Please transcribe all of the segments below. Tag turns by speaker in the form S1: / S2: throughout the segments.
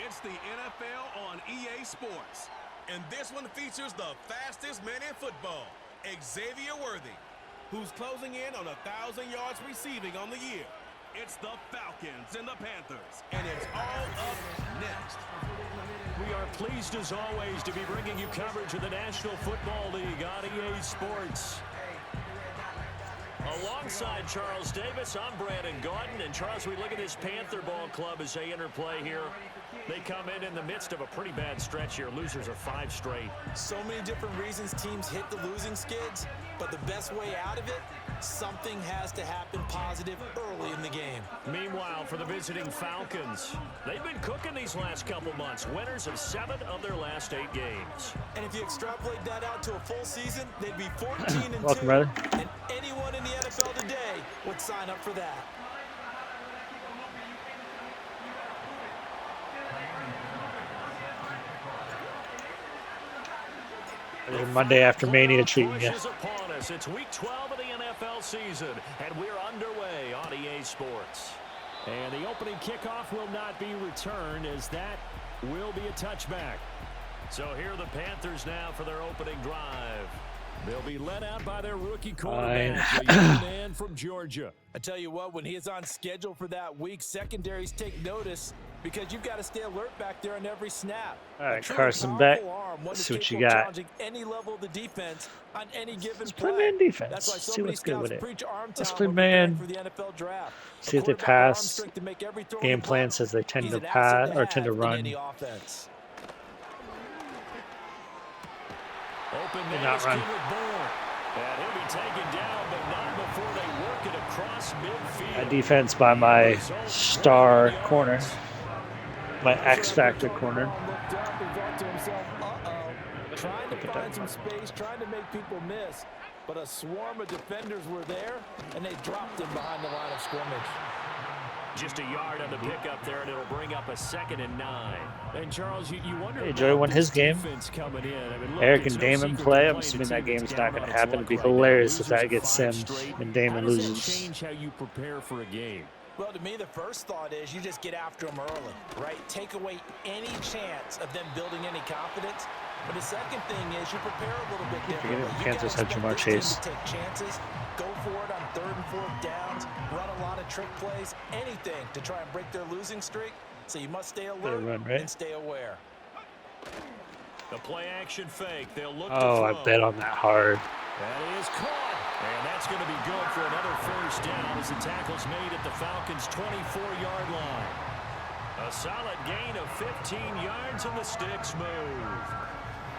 S1: It's the NFL on EA Sports. And this one features the fastest man in football, Xavier Worthy, who's closing in on 1,000 yards receiving on the year. It's the Falcons and the Panthers, and it's all up next.
S2: We are pleased, as always, to be bringing you coverage of the National Football League on EA Sports. Alongside Charles Davis, I'm Brandon Gaudin. And Charles, we look at this Panther ball club as they interplay here. They come in the midst of a pretty bad stretch here. Losers are 5 straight.
S3: So many different reasons teams hit the losing skids, but the best way out of it, something has to happen positive early in the game.
S2: Meanwhile, for the visiting Falcons, they've been cooking these last couple months. Winners of 7 of their last 8 games.
S3: And if you extrapolate that out to a full season, they'd be 14-2.
S4: Welcome, brother.
S3: And anyone in the NFL today would sign up for that.
S4: Monday after Mania treating you.
S2: Upon us. It's week 12 of the NFL season, and we're underway on EA Sports. And the opening kickoff will not be returned, as that will be a touchback. So here are the Panthers now for their opening drive. They'll be led out by their rookie quarterback, a young man from Georgia.
S3: I tell you what, when he is on schedule for that week, secondaries take notice because you've got to stay alert back there on every snap.
S4: All right, Carson Beck. Let's see what you got.
S3: Any level of the defense on any given
S4: Let's play man defense.
S3: So
S4: see what's good with it. Let's play
S3: for
S4: man.
S3: the NFL draft.
S4: See if they pass. Game plan says they tend to pass or tend to run.
S2: Open
S4: Did not run.
S2: And he'll be taken down, but not before they work it across midfield.
S4: A defense by my star corner. My X Factor corner.
S3: Trying to find some space, trying to make people miss. But a swarm of defenders were there, and they dropped him behind the line of scrimmage.
S2: Just a yard on the pickup there, and it'll bring up a 2nd and 9. And Charles, you wonder.
S4: Hey, Joey won his game.
S2: Coming in. I mean, look,
S4: Eric and Damon play. I'm assuming that game's not going to happen. It'd be hilarious if that gets simmed and Damon loses.
S2: Change how you prepare for a game.
S3: Well, to me, the first thought is you just get after them early, right? Take away any chance of them building any confidence. But the second thing is you prepare a little bit differently.
S4: The Panthers had Jamar Chase.
S3: Take chances, go for it on 3rd and 4th downs, run a lot of trick plays, anything to try and break their losing streak. So you must stay alert and stay aware.
S2: The play action fake. They'll look.
S4: Oh, I bet on that hard.
S2: That is caught. And that's going to be good for another 1st down as the tackle's made at the Falcons' 24-yard line. A solid gain of 15 yards and the sticks move.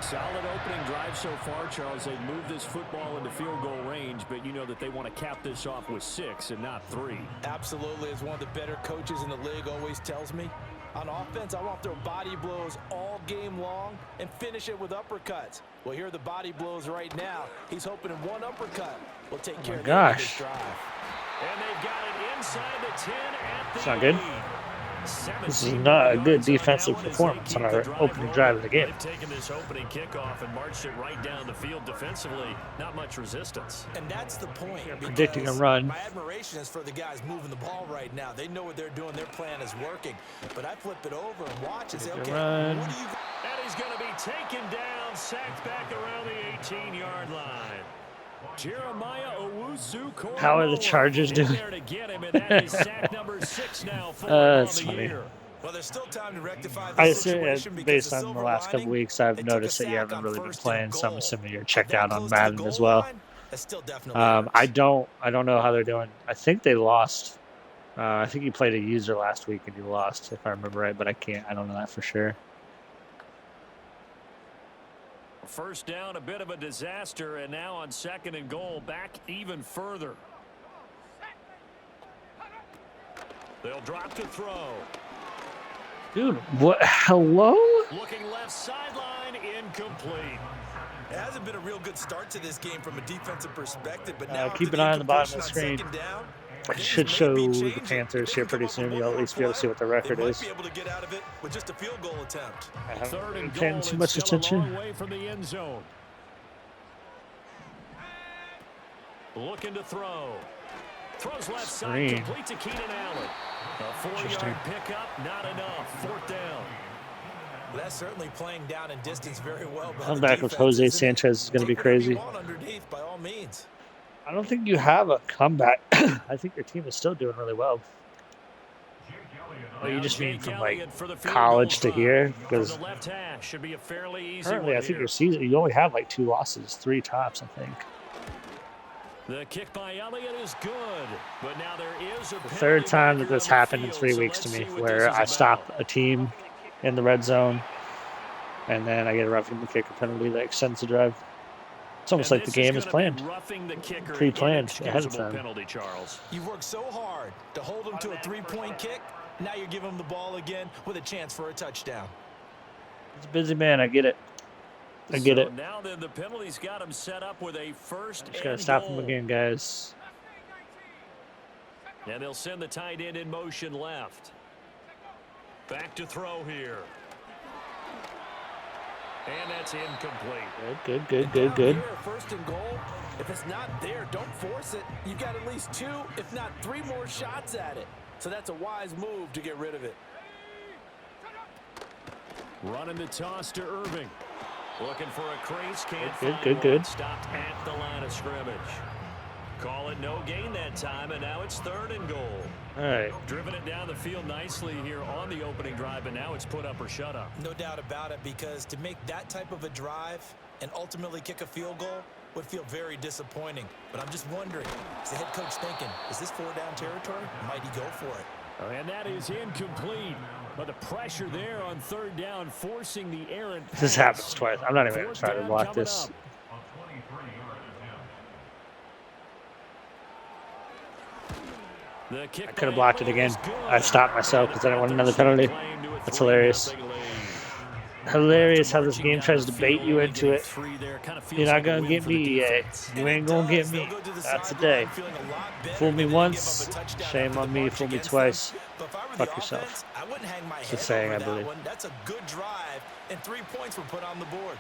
S2: Solid opening drive so far, Charles. They've moved this football into field goal range, but you know that they want to cap this off with 6 and not 3.
S3: Absolutely, as one of the better coaches in the league always tells me. On offense, I want their body blows all game long and finish it with uppercuts. Well, here are the body blows right now. He's hoping in one uppercut will take care of this drive.
S2: And they've got it inside the 10 at the
S4: It's not good. This is not a good defensive performance on our opening drive of the game.
S2: They've taken this opening kickoff and marched it right down the field defensively. Not much resistance.
S3: And that's the point.
S4: Predicting a run.
S3: My admiration is for the guys moving the ball right now. They know what they're doing. Their plan is working. But I flip it over and watch and say, okay,
S4: run.
S3: What do you...
S2: And he's going to be taken down, sacked back around the 18-yard line. Jeremiah Owusu.
S4: How are the Chargers doing?
S2: That's
S4: funny.
S3: Well, there's still time to rectify
S4: I
S3: this
S4: assume,
S3: situation
S4: based on the last couple weeks, I've noticed that you haven't really been playing, so I'm assuming you're checked out on Madden as well. I don't know how they're doing. I think they lost. I think you played a user last week and you lost, if I remember right, but I don't know that for sure.
S2: 1st down, a bit of a disaster, and now on 2nd and goal, back even further. They'll drop to throw.
S4: Dude, what? Hello?
S2: Looking left sideline, incomplete.
S3: It hasn't been a real good start to this game from a defensive perspective, but now
S4: keep an eye on the bottom of the screen. It should show the Panthers here pretty soon. You'll at least be able to see what the record is.
S3: Be able to get out of it with just a field goal attempt.
S4: I haven't been paying too much attention.
S2: Away from the end zone. Looking to throw. Throws left side, complete to Keenan Allen. A 4-yard pickup, not enough. 4th down.
S3: That's certainly playing down in distance very well.
S4: Comeback with Jose Sanchez is going to be crazy.
S3: Underneath by all means.
S4: I don't think you have a comeback. I think your team is still doing really well. Well, you just mean from like college to here, because currently I think your season you only have like 2 losses, 3 tops, I think.
S2: The kick by Elliott is good, but now there is a
S4: the 3rd time that this happened in 3 weeks to me, where I stop a team in the red zone, and then I get a roughing the kicker penalty that extends the drive. It's almost like the game is planned, pre-planned ahead of time.
S3: You've worked so hard to hold them to a 3-point kick. Now you're giving them the ball again with a chance for a touchdown.
S4: He's a busy man. I get it. I get it.
S2: Now then, the penalty's got him set up with a first.
S4: Just gotta stop him again, guys.
S2: And they'll send the tight end in motion left. Back to throw here. And that's incomplete.
S4: Good.
S3: First and goal. If it's not there, don't force it. You've got at least 2, if not 3 more shots at it. So that's a wise move to get rid of it.
S2: Running the toss to Irving. Looking for a crease.
S4: Good.
S2: Stopped at the line of scrimmage. Call it no gain that time, and now it's 3rd and goal.
S4: All right.
S2: Driven it down the field nicely here on the opening drive, and now it's put up or shut up.
S3: No doubt about it, because to make that type of a drive and ultimately kick a field goal would feel very disappointing. But I'm just wondering, is the head coach thinking, is this 4-down territory? Might he go for it?
S2: And that is incomplete. But the pressure there on 3rd down, forcing the errant pass.
S4: This happens twice. I'm not even going to try to block this. I could have blocked it again. I stopped myself because I didn't want another penalty. That's hilarious. Hilarious how this game tries to bait you into it. You're not going to get me yet. You ain't going to get me. That's the day. Fool me once, shame on me. Fool me twice, fuck yourself. It's a saying, I believe.
S3: That's a good drive, and 3 points were put on the board.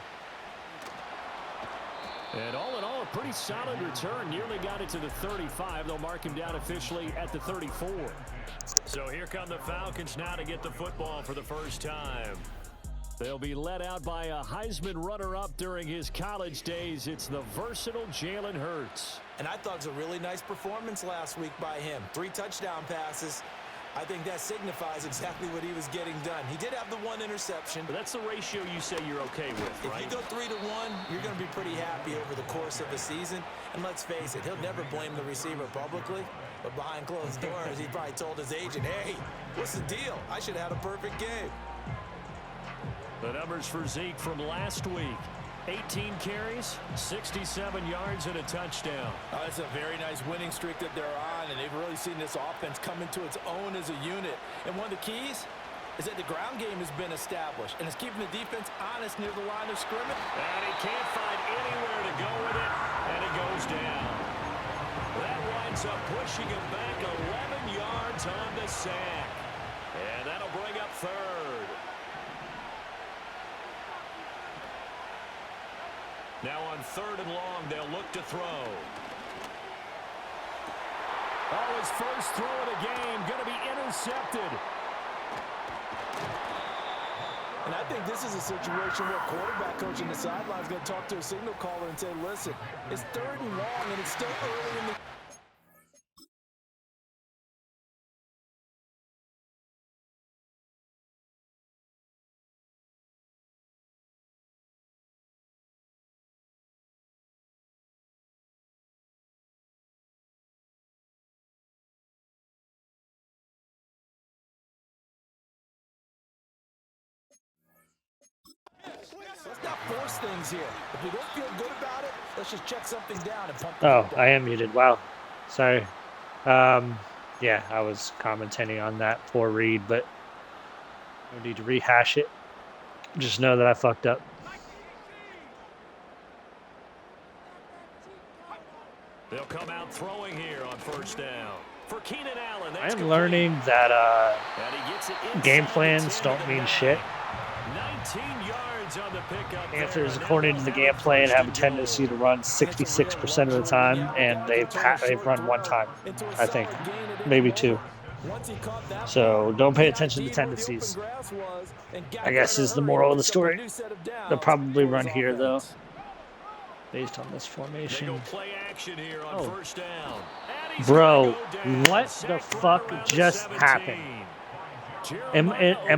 S2: And all in all, a pretty solid return. Nearly got it to the 35. They'll mark him down officially at the 34. So here come the Falcons now to get the football for the first time. They'll be led out by a Heisman runner-up during his college days. It's the versatile Jalen Hurts.
S3: And I thought it was a really nice performance last week by him. 3 touchdown passes. I think that signifies exactly what he was getting done. He did have the 1 interception.
S2: But that's the ratio you say you're okay with, right?
S3: If you go 3-1, you're going to be pretty happy over the course of the season. And let's face it, he'll never blame the receiver publicly. But behind closed doors, he probably told his agent, hey, what's the deal? I should have had a perfect game.
S2: The numbers for Zeke from last week. 18 carries, 67 yards, and a touchdown.
S3: It's a very nice winning streak that they're on, and they've really seen this offense come into its own as a unit. And one of the keys is that the ground game has been established, and it's keeping the defense honest near the line of scrimmage.
S2: And he can't find anywhere to go with it, and it goes down. That winds up pushing him back 11 yards on the sack. And that'll bring up 3rd. Now on 3rd and long, they'll look to throw. Oh, his first throw of the game going to be intercepted.
S3: And I think this is a situation where quarterback coach in the sideline is going to talk to a signal caller and say, listen, it's 3rd and long, and it's still early in the... Let's not force things here. If we don't feel good about it, let's just check something down and pump.
S4: Oh, I am muted. Wow. Sorry. Yeah, I was commenting on that poor read, but no need to rehash it. Just know that I fucked up.
S2: They'll come out throwing here on 1st down. For Keenan Allen,
S4: I am learning that game plans don't mean shit.
S2: 19 yards on the pickup.
S4: Panthers, according to the game plan, have a tendency to run 66% of the time, and they've run 1 time, I think, maybe 2. So don't pay attention to tendencies. I guess is the moral of the story. They'll probably run here, though, based on this formation. Oh. Bro, what the fuck just happened? Am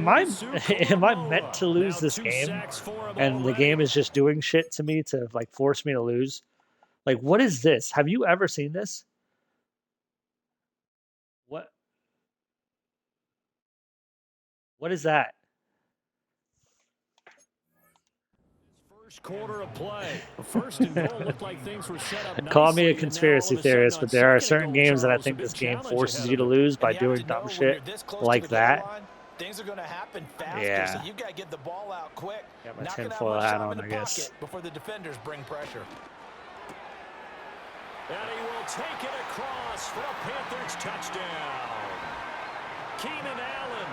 S4: I meant to lose this game? And the game is just doing shit to me to like force me to lose? Like, what is this? Have you ever seen this? What is that?
S2: First quarter of play. First and goal looked like things were set up.
S4: Call me a conspiracy theorist, but there are certain games that I think this game forces you to lose by doing dumb shit like that.
S3: Things are going to happen faster,
S4: yeah.
S3: So you've got to get the ball out quick.
S4: Got my tinfoil hat on, I guess.
S3: Before the defenders bring pressure.
S2: And he will take it across for a Panthers touchdown. Keenan Allen,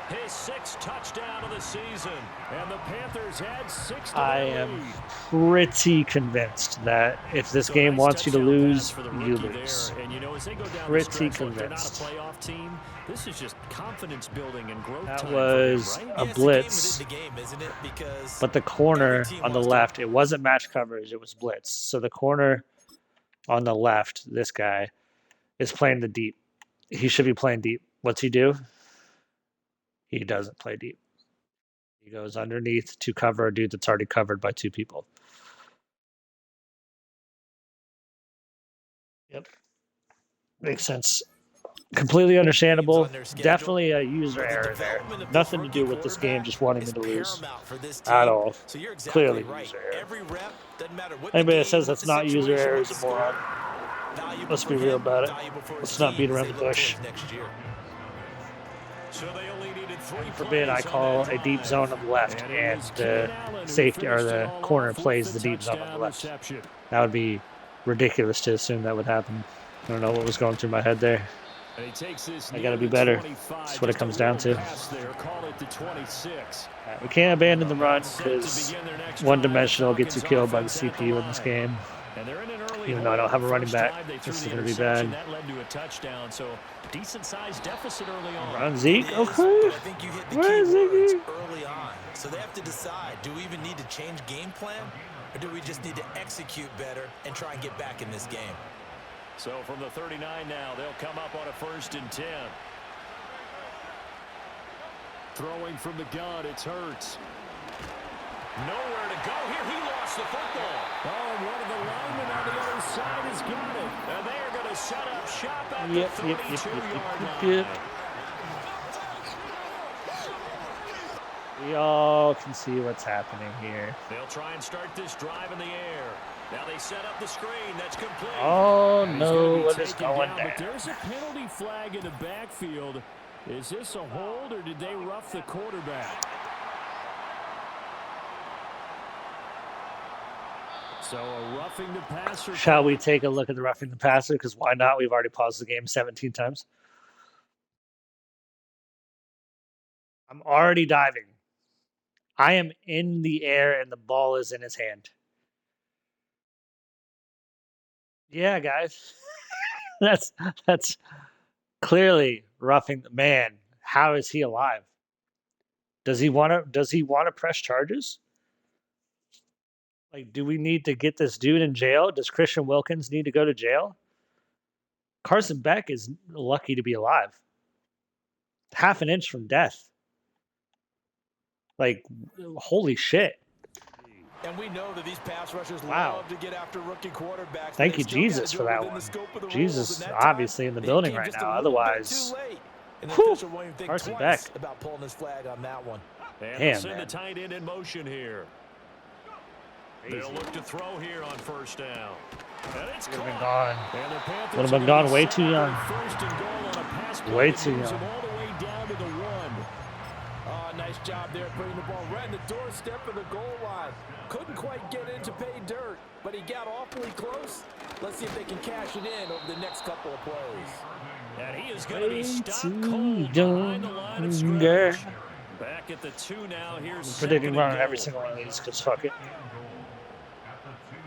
S2: his 6th touchdown of the season. And the Panthers had 6 to
S4: I am pretty convinced that if this game wants you to lose, you lose.
S2: And you know, as they go down
S4: pretty
S2: the stretch,
S4: convinced.
S2: They're not a playoff team. This is just confidence building and growth.
S4: That was a blitz, but the corner on the left, it wasn't match coverage, it was blitz. So the corner on the left, this guy, is playing the deep. He should be playing deep. What's he do? He doesn't play deep. He goes underneath to cover a dude that's already covered by 2 people. Yep. Makes sense. Completely understandable. Definitely a user error there. Nothing to do with this game just wanting me to lose at all. Clearly user error. Anybody that says that's not user error is a moron. Let's be real about it. Let's not beat around the bush. Forbid I call a deep zone on the left and the safety or the corner plays the deep zone on the left. That would be ridiculous to assume that would happen. I don't know what was going through my head there. I got to be better. That's what it comes down to. Right, we can't abandon the run because one-dimensional gets you killed by the CPU in this game. Even though I don't have a running back, this is going to be bad. Run Zeke, okay. Where is Zeke?
S3: So they have to decide, do we even need to change game plan? Or do we just need to execute better and try and get back in this game?
S2: So from the 39 now, they'll come up on a 1st and 10. Throwing from the gun, it's Hurts. Nowhere to go here. He lost the football. Oh, one of the linemen on the other side has got it. And they are going to set up shop at the 32-yard line.
S4: We all can see what's happening here.
S2: They'll try and start this drive in the air. Now they set up the screen. That's complete.
S4: Oh, no. What is going there?
S2: But there's a penalty flag in the backfield. Is this a hold, or did they rough the quarterback? So a roughing the passer.
S4: Shall we take a look at the roughing the passer? Because why not? We've already paused the game 17 times. I'm already diving. I am in the air, and the ball is in his hand. Yeah, guys. that's clearly roughing the man. How is he alive? Does he want to press charges? Like, do we need to get this dude in jail? Does Christian Wilkins need to go to jail? Carson Beck is lucky to be alive. Half an inch from death. Like, holy shit.
S3: And we know that these pass rushers love to get after rookie quarterbacks.
S4: Thank you, Jesus, for that one. Jesus, obviously in the building right now. Otherwise, Carson Beck.
S3: About pulling his flag on that one.
S2: And send the tight end in motion here. They'll look to throw here on 1st down. And it's
S4: would have been gone way too young. Way too young.
S3: Nice job there putting the ball right in the doorstep of the goal line. Couldn't quite get in to pay dirt, but he got awfully close. Let's see if they can cash it in over the next couple of plays.
S2: And he is going to be stuck cold behind the line of scrimmage. Back at the 2 now. Here's
S4: I'm predicting running every single one of these because fuck it.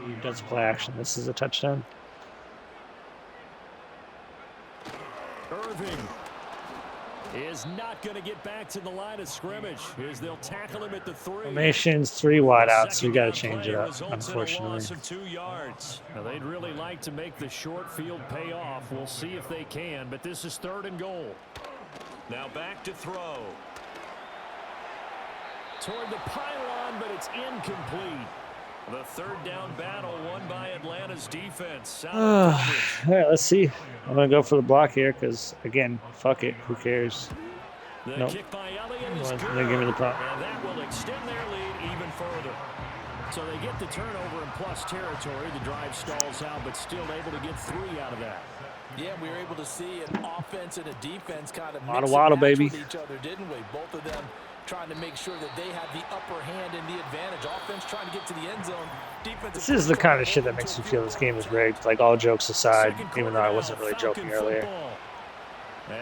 S4: He does play action. This is a touchdown.
S2: Irving. is not going to get back to the line of scrimmage as they'll tackle him at the 3.
S4: Formation's 3 wide out, so we got to change it up, unfortunately.
S2: Loss of 2 yards. Now, they'd really like to make the short field pay off. We'll see if they can, but this is 3rd and goal. Now back to throw. Toward the pylon, but it's incomplete. The 3rd down battle won by Atlanta's defense.
S4: All right, let's see. I'm going to go for the block here because, again, fuck it. Who cares?
S2: The kick by Elliott is good.
S4: They give me the prop.
S2: And that will extend their lead even further. So they get the turnover in plus territory. The drive stalls out, but still able to get 3 out of that.
S3: Yeah, we were able to see an offense and a defense kind of
S4: mix and match
S3: with each other, didn't we? Both of them trying to make sure that they had the upper hand and the advantage. Offense trying to get to the end zone. Defense.
S4: This is the kind of shit that makes me feel this game is rigged. Like, all jokes aside, even though I wasn't really joking earlier.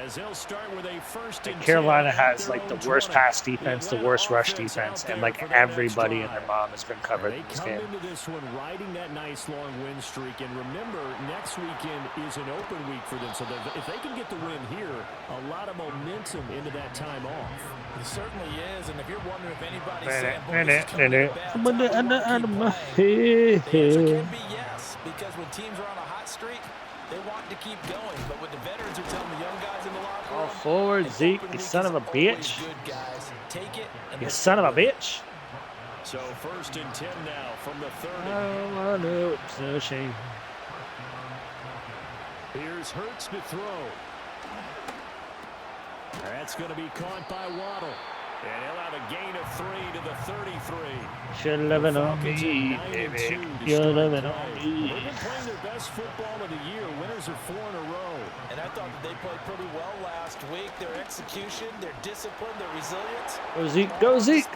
S2: As they'll start with a 1st and 10.
S4: Carolina has like the worst pass defense, the worst rush defense, and like everybody and their mom has been covered in this game.
S2: They come into this one riding that nice long win streak, and remember, next weekend is an open week for them. So if they can get the win here, a lot of momentum into that time off.
S3: It certainly is, and if you're wondering if anybody's
S4: saying,
S3: the answer can be yes, because when teams are on a hot streak, they want to keep going, but with the veterans who tell the young guys in the locker room,
S4: all forward, Zeke, you son of a bitch. You son of a bitch.
S2: So 1st and 10 now from the 30.
S4: Oh, I know it's no shame.
S2: Here's Hurts to throw. That's going to be caught by Waddle. And he'll have a gain of 3 to the 33.
S4: Should have been on me, baby. You're living on me.
S2: They've been playing their best football of the year. Winners are 4 in a row.
S3: And I thought that they played pretty well last week. Their execution, their discipline, their resilience.
S4: Go Zeke, go Zeke.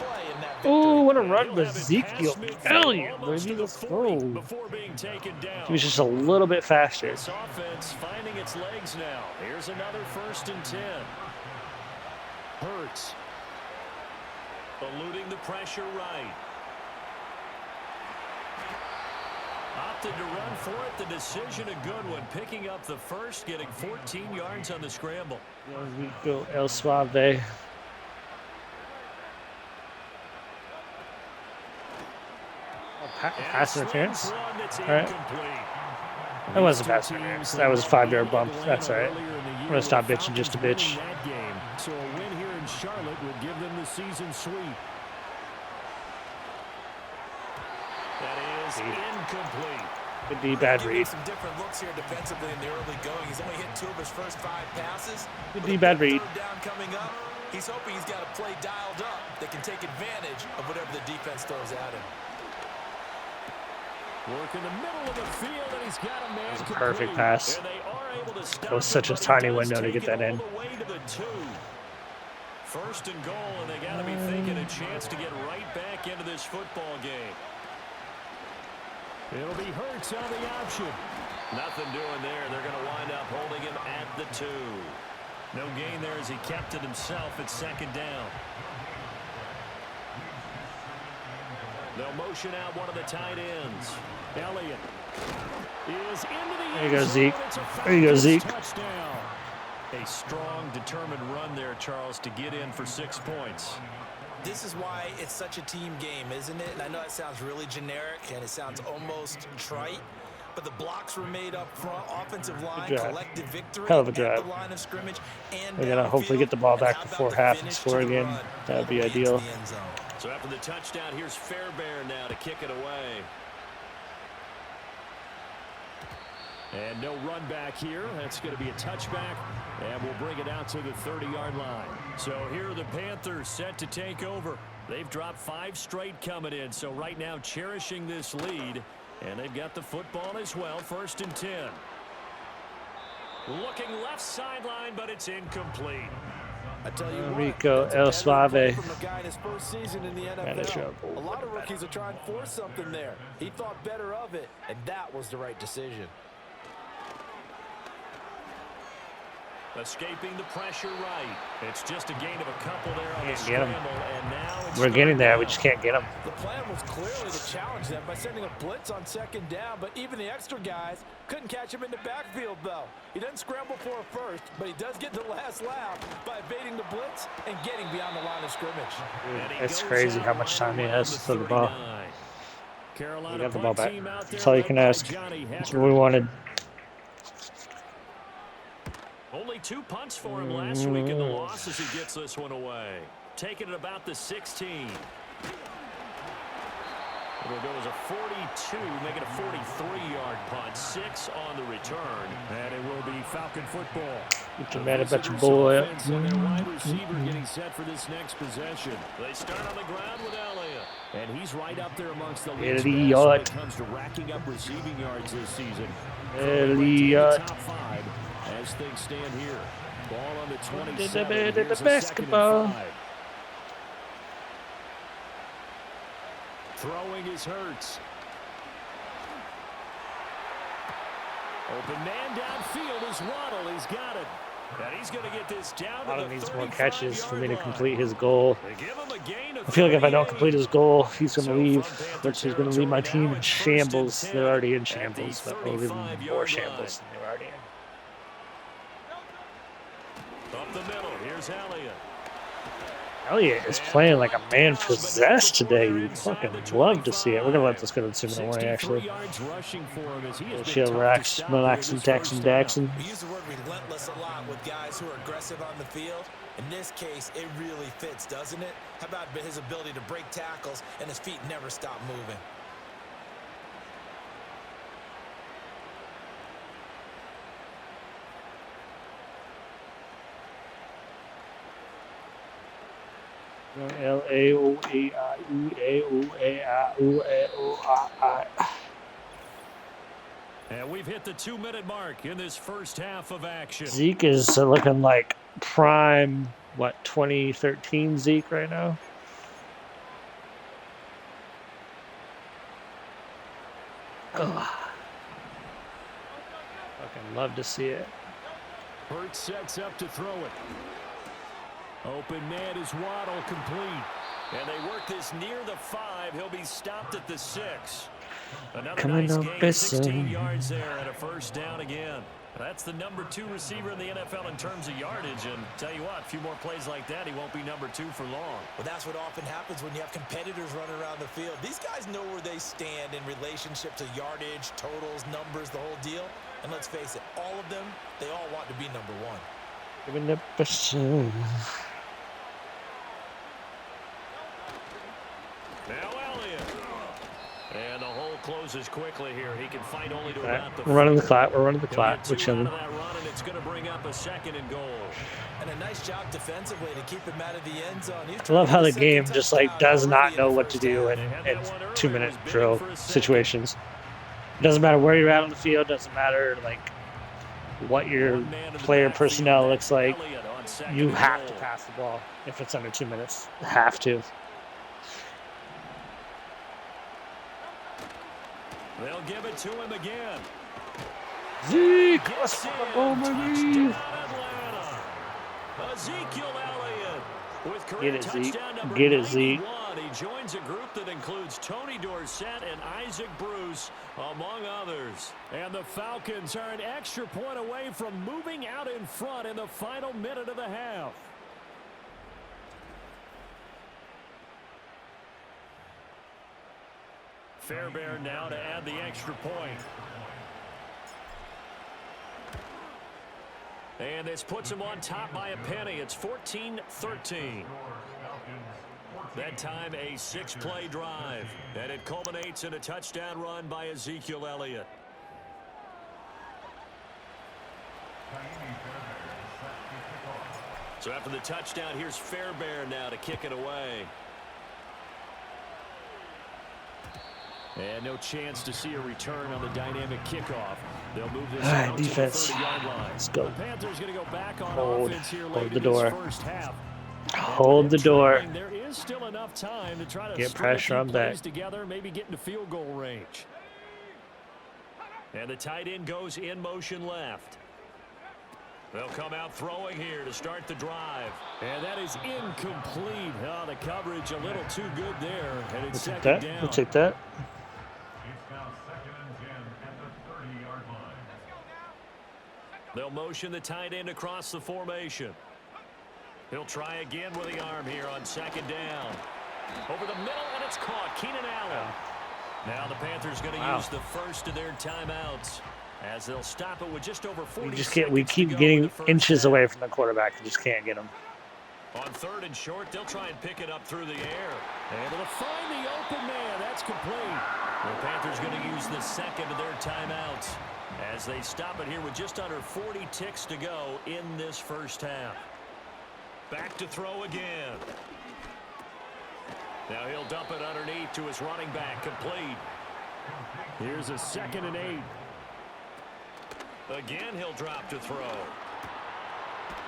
S4: Oh, what a run by Ezekiel Elliott, baby. Let's go. He was just a little bit faster.
S2: This offense finding its legs now. Here's another 1st and 10. Hurts. Eluding the pressure right. Opted to run for it. The decision a good one. Picking up the 1st, getting 14 yards on the scramble.
S4: There we go, El Suave. Pass interference. All right. That wasn't pass interference. That was a 5-yard bump. That's all right. I'm going to stop bitching just a bitch.
S2: So a win here in Charlotte would give them the season sweep. That is incomplete.
S4: Could be bad read.
S3: Some different looks here defensively in the early going. He's only hit 2 of his first 5 passes.
S4: Could be bad read.
S3: Down coming up. He's hoping he's got a play dialed up that can take advantage of whatever the defense throws at him.
S2: Work in the middle of the field, and he's got a man.
S4: That was a perfect pass. It was such a tiny window to get that in.
S2: 1st and goal, and they got to be thinking a chance to get right back into this football game. It'll be Hurts on the option. Nothing doing there. They're going to wind up holding him at the 2. No gain there as he kept it himself at 2nd down. They'll motion out one of the tight ends. Elliott is into the
S4: There you go, Zeke. There you go, Zeke.
S2: Touchdown. A strong, determined run there, Charles, to get in for 6 points.
S3: This is why it's such a team game, isn't it? And I know it sounds really generic and it sounds almost trite, but the blocks were made up front, offensive line, collective victory,
S4: hell of a drive.
S3: the line of scrimmage, and
S4: we're gonna hopefully get the ball back before half and score again. That would be ideal.
S2: So after the touchdown, here's Fairbairn now to kick it away. And no run back here. That's going to be a touchback, and we'll bring it out to the 30-yard line. So here are the Panthers set to take over. They've dropped 5 straight coming in, so right now cherishing this lead, and they've got the football as well. 1st and 10. Looking left sideline, but it's incomplete.
S3: I tell you
S4: Rico El Suave.
S3: A lot of rookies are trying to force something there. He thought better of it, and that was the right decision.
S2: Escaping the pressure right. It's just a gain of a couple there on the scramble, and now
S4: We're getting there. We just can't get them.
S3: The plan was clearly to challenge them by sending a blitz on second down, but even the extra guys couldn't catch him in the backfield, though. He doesn't scramble for a first, but he does get the last laugh by evading the blitz and getting beyond the line of scrimmage.
S4: It's crazy how much time he has to throw the ball. We got the ball back. That's all you can ask. That's what we wanted.
S2: Only 2 punts for him last week in the loss as he gets this one away. Taking it about the 16. It'll go as a 42, make it a 43-yard punt. 6 on the return. And it will be Falcon football.
S4: Get your man about your boy.
S2: And their wide receiver getting set for this next possession. They start on the ground with Elliott. And he's right up there amongst the league's best when it comes to racking up receiving yards this season.
S4: Elliott.
S2: Top 5 as things stand here. Ball on the 27.
S4: Here's the basketball.
S2: Throwing is Hurts. Open man downfield is Waddle. He's got it. And he's going to get this down.
S4: Waddle needs more catches for me to complete his goal. I feel like if I don't complete his goal, he's going to leave, which is going to leave my team in shambles. They're already in shambles, but we'll leave them more shambles than they were already in.
S2: Up the middle, here's Elliott.
S4: Elliott is playing like a man possessed today. You fucking love to see it. We're going to let this go to the 2-minute warning, actually. Chill, relaxing, Daxon.
S3: We use the word relentless a lot with guys who are aggressive on the field. In this case, it really fits, doesn't it? How about his ability to break tackles and his feet never stop moving?
S4: L-A-O-E-I-U-A-O-A-O-I-U-A-O-I-I.
S2: And we've hit the 2-minute mark in this first half of action.
S4: Zeke is looking like prime, 2013 Zeke right now? Ugh. Fucking love to see it.
S2: Hurts sets up to throw it. Open man is Waddle, complete. And they work this near the 5. He'll be stopped at the 6. Another nice gain, 16 yards there and a first down again. That's the number 2 receiver in the NFL in terms of yardage. And tell you what, a few more plays like that, he won't be number 2 for long.
S3: Well, that's what often happens when you have competitors running around the field. These guys know where they stand in relationship to yardage, totals, numbers, the whole deal. And let's face it, all of them, they all want to be number 1.
S4: Give me the percent.
S2: Now Elliott. And the hole closes quickly here. He can fight only to about the
S4: We're running the clock. We're running the clock. We're chilling.
S2: It's going to bring up a 2nd and goal.
S3: And a nice job defensively to keep him out of the end zone.
S4: I love how the game just does not know what to do in 2-minute drill situations. It doesn't matter where you're at on the field. Doesn't matter what your player personnel looks like. You have to pass the ball if it's under 2 minutes. Have to.
S2: They'll give it to him again.
S4: Zeke, let's go, baby.
S2: Ezekiel Elliott with
S4: Get it, Zeke.
S2: touchdown number
S4: Get it, Zeke.
S2: 91. He joins a group that includes Tony Dorsett and Isaac Bruce, among others. And the Falcons are an extra point away from moving out in front in the final minute of the half. Fairbairn now to add the extra point. And this puts him on top by a penny. It's 14-13. That time a 6-play drive. And it culminates in a touchdown run by Ezekiel Elliott. So after the touchdown, here's Fairbairn now to kick it away. And no chance to see a return on the dynamic kickoff. They'll move this out
S4: defense.
S2: to the 30-yard line.
S4: Let's go.
S2: The Panthers going to go back on offense here
S4: Hold
S2: late
S4: the
S2: in
S4: door.
S2: this first half.
S4: Hold the door.
S2: There is still enough time to try to
S4: Get pressure on back.
S2: Together, maybe get into field goal range. And the tight end goes in motion left. They'll come out throwing here to start the drive. And that is incomplete. Oh, the coverage a little too good there. And it's second down.
S4: We'll take that.
S5: It's now 2nd and 10 at the 30-yard line.
S2: They'll motion the tight end across the formation. He'll try again with the arm here on second down. Over the middle, and it's caught. Keenan Allen. Now the Panthers going to use the first of their timeouts as they'll stop it with just over 40 seconds.
S4: We keep getting inches away from the quarterback. We just can't get him.
S2: On 3rd and short, they'll try and pick it up through the air. Able to find the open man. That's complete. The Panthers going to use the second of their timeouts as they stop it here with just under 40 ticks to go in this first half. Back to throw again. Now he'll dump it underneath to his running back, complete. Here's a 2nd and 8. Again, he'll drop to throw.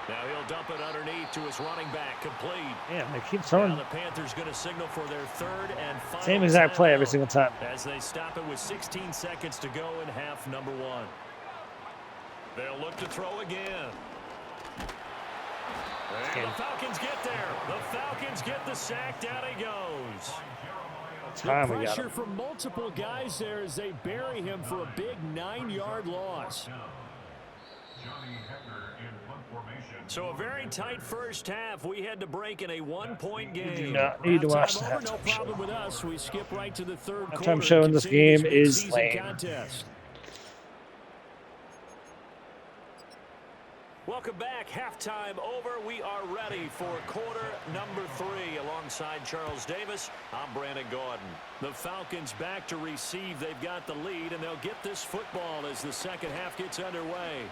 S2: Now he'll dump it underneath to his running back, complete.
S4: Yeah, they keep throwing.
S2: Now the Panthers going to signal for their 3rd and final.
S4: Same exact play every single time.
S2: As they stop it with 16 seconds to go in half number 1. They'll look to throw again. And the Falcons get there. The Falcons get the sack. Down he goes.
S6: Pressure from multiple guys there as they bury him for a big 9-yard loss.
S2: So a very tight first half. We had to break in a 1-point game.
S4: You do not need to watch the
S6: No
S4: halftime show.
S6: problem with us. We skip right to the third quarter.
S4: Halftime show in this game is lame.
S6: Contest.
S2: Welcome back. Halftime over. We are ready for quarter number 3. Alongside Charles Davis, I'm Brandon Gordon. The Falcons back to receive. They've got the lead, and they'll get this football as the second half gets underway.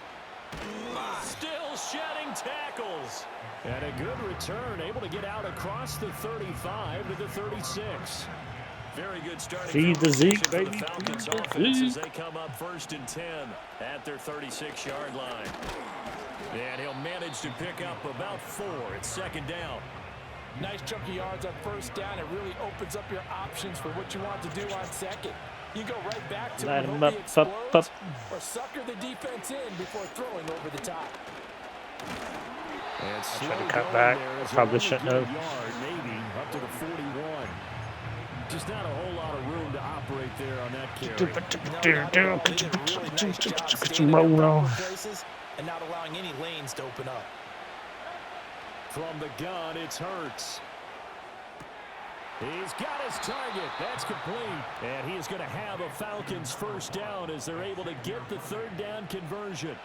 S2: Still shedding tackles.
S6: And a good return, able to get out across the 35 to the 36.
S2: Very good starting.
S4: Feed the Zeke,
S2: for the
S4: baby.
S2: Falcons
S4: Feed the
S2: offense
S4: Zeke.
S2: as they come up 1st and 10 at their 36-yard line. And he'll manage to pick up about 4. It's second down.
S3: Nice chunk of yards on first down. It really opens up your options for what you want to do on second. You go right back to
S4: Line
S3: it,
S4: him
S3: hope
S4: up,
S3: he
S4: up,
S3: explodes,
S4: up.
S3: or sucker the defense in before throwing over the top.
S6: And
S4: I tried to cut back. Probably shouldn't have.
S6: Maybe up to the 41. Just not a whole lot of room to operate there on that carry.
S3: And not allowing any lanes to open up.
S6: From the gun, it's Hurts. He's got his target. That's complete. And he is going to have a Falcons first down as they're able to get the 3rd down conversion.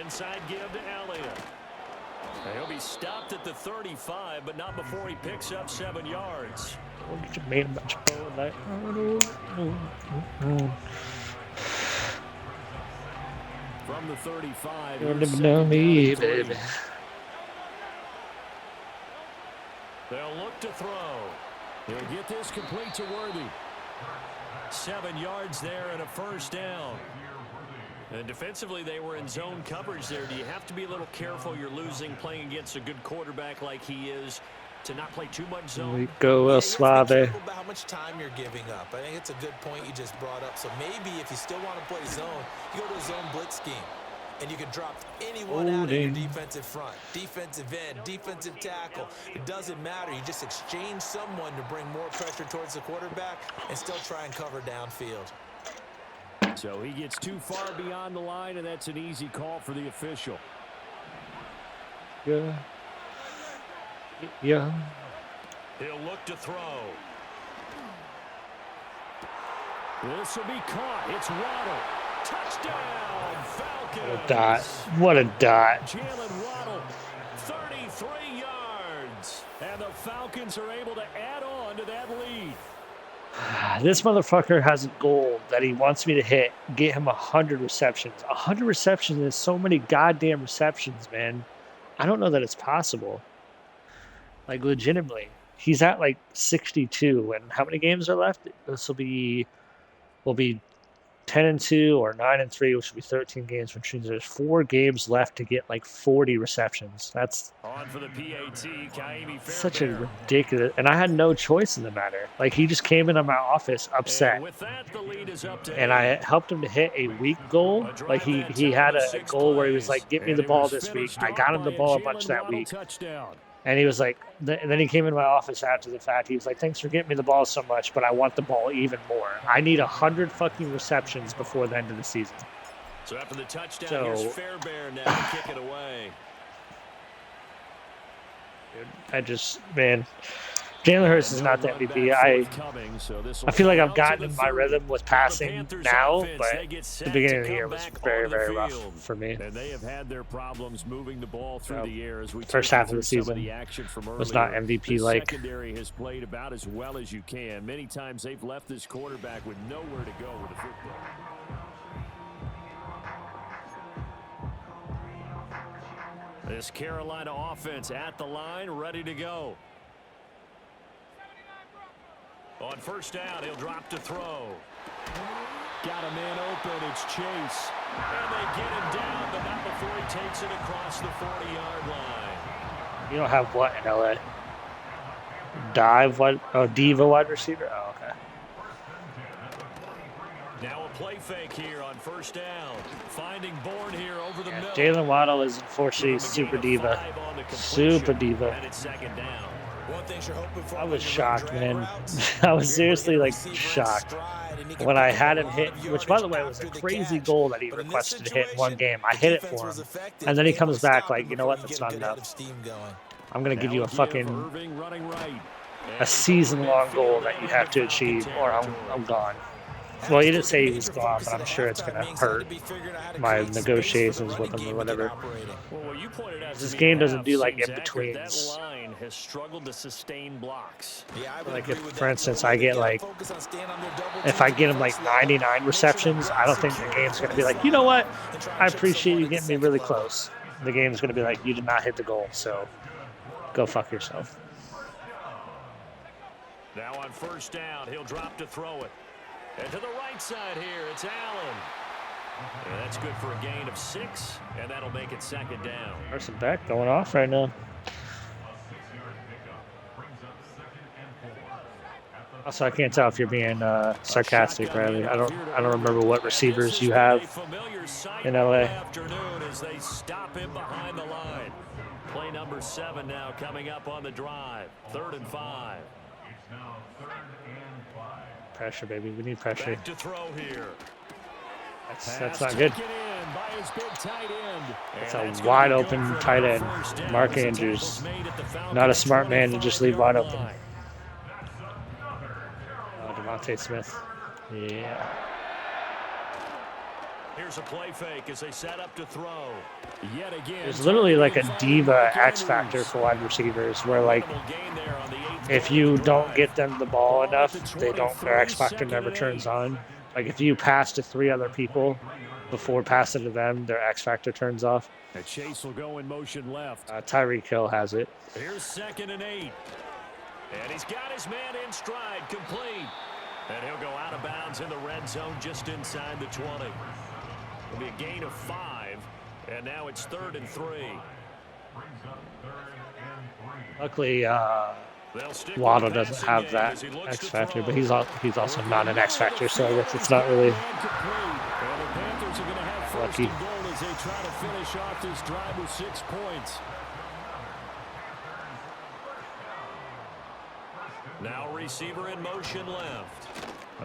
S2: Inside give to Elliott. He'll be stopped at the 35, but not before he picks up 7 yards.
S4: Made a bunch of ball like,
S6: From the 35,
S4: you'll
S6: here's
S4: never know
S6: second
S4: me,
S6: down and 3.
S4: baby.
S2: They'll look to throw.
S6: He'll get this complete to Worthy.
S2: 7 yards there and a first down. And defensively, they were in zone coverage there. Do you have to be a little careful? You're losing playing against a good quarterback like he is to not play too much zone.
S4: We go
S3: You have
S4: suave.
S3: to be careful about how much time you're giving up. I think it's a good point you just brought up. So maybe if you still want to play zone, you go to a zone blitz scheme. And you can drop anyone out of your defensive front, defensive end, defensive tackle. It doesn't matter. You just exchange someone to bring more pressure towards the quarterback and still try and cover downfield.
S6: So he gets too far beyond the line, and that's an easy call for the official.
S4: Yeah. Yeah.
S2: He'll look to throw.
S6: This will be caught. It's Waddle.
S2: Touchdown, Falcons.
S4: What a dot. What a dot.
S6: Jalen Waddle, 33 yards. And the Falcons are able to add on to that lead.
S4: This motherfucker has a goal that he wants me to hit. Get him 100 receptions. 100 receptions is so many goddamn receptions, man. I don't know that it's possible. Like, legitimately. He's at, like, 62. And how many games are left? This will be 10-2 or 9-3, which would be 13 games, which means there's 4 games left to get like 40 receptions. That's
S2: On for the PAT, Kaimi
S4: such a
S2: Fairbairn.
S4: ridiculous. And I had no choice in the matter. Like, he just came into my office upset.
S2: And with that, the lead is up to
S4: And I helped him to hit a weak goal. Like, he had a goal where he was like, get me the ball this week. I got him the ball a bunch that week.
S6: Touchdown.
S4: And he was like, and then he came into my office after the fact. He was like, thanks for getting me the ball so much, but I want the ball even more. I need 100 fucking receptions before the end of the season.
S2: So after the touchdown, here's Fairbairn now to kick it away.
S4: I just, man, Jalen Hurts is not the MVP. I feel like I've gotten in my rhythm with passing now, but the beginning of the year was very, very rough for me.
S6: And they have had their problems moving the ball through the air as we
S4: first half of the season was not MVP-like.
S6: Secondary has played about as well as you can. Many times they've left this quarterback with nowhere to go with the football.
S2: This Carolina offense at the line, ready to go. On first down, he'll drop to throw.
S6: Got a man open. It's Chase.
S2: And they get him down, but not before he takes it across the 40-yard line.
S4: You don't have what in LA? Diva wide receiver? Oh, okay.
S2: Now a play fake here on first down. Finding Bourne here over the middle.
S4: Jalen Waddle is unfortunately super diva. Super diva.
S2: And it's second down.
S4: I was shocked, man. I was seriously, like, shocked when I had him hit, which, by the way, was a crazy goal that he requested to hit in one game. I hit it for him. And then he comes back like, you know what, that's not enough. I'm going to give you a season-long goal that you have to achieve, or I'm gone. Well, he didn't say he was gone, but I'm sure it's going to hurt my negotiations with him or whatever. This game doesn't do, like, in-betweens.
S2: Has struggled to sustain blocks.
S4: Like, if, for instance, I get, like, if I get him, like, 99 receptions, I don't think the game's going to be like, you know what? I appreciate you getting me really close. The game's going to be like, you did not hit the goal, so go fuck yourself.
S2: Now on first down, he'll drop to throw it. And to the right side here, it's Allen. And that's good for a gain of 6, and that'll make it second down.
S4: Carson Beck going off right now. Also, I can't tell if you're being sarcastic, Riley. I don't remember what receivers you have in LA.
S2: As they stop him behind the line. Play number 7 now coming up on the drive. 3rd and 5.
S4: Pressure, baby. We need pressure.
S2: Back to throw here.
S4: That's not good. It's a wide open tight end. Mark Andrews. Not a smart man to just leave wide open. Devontae Smith. Yeah.
S2: Here's a play fake as they set up to throw.
S6: Yet again.
S4: There's literally like a diva X factor for wide receivers where, like, if you don't get them the ball enough, their X factor never turns on. Like, if you pass to 3 other people before passing to them, their X factor turns off.
S6: A Chase will go in motion left.
S4: Tyreek Hill has it.
S2: Here's 2nd and 8. And he's got his man in stride, complete. And he'll go out of bounds in the red zone just inside the 20. It'll be a gain of 5. And now it's 3rd and 3.
S4: Luckily, Waddle doesn't have that X factor, but he's also not an X factor, so I guess it's not really lucky.
S6: As they try to finish off this drive with 6 points.
S2: Now receiver in motion left.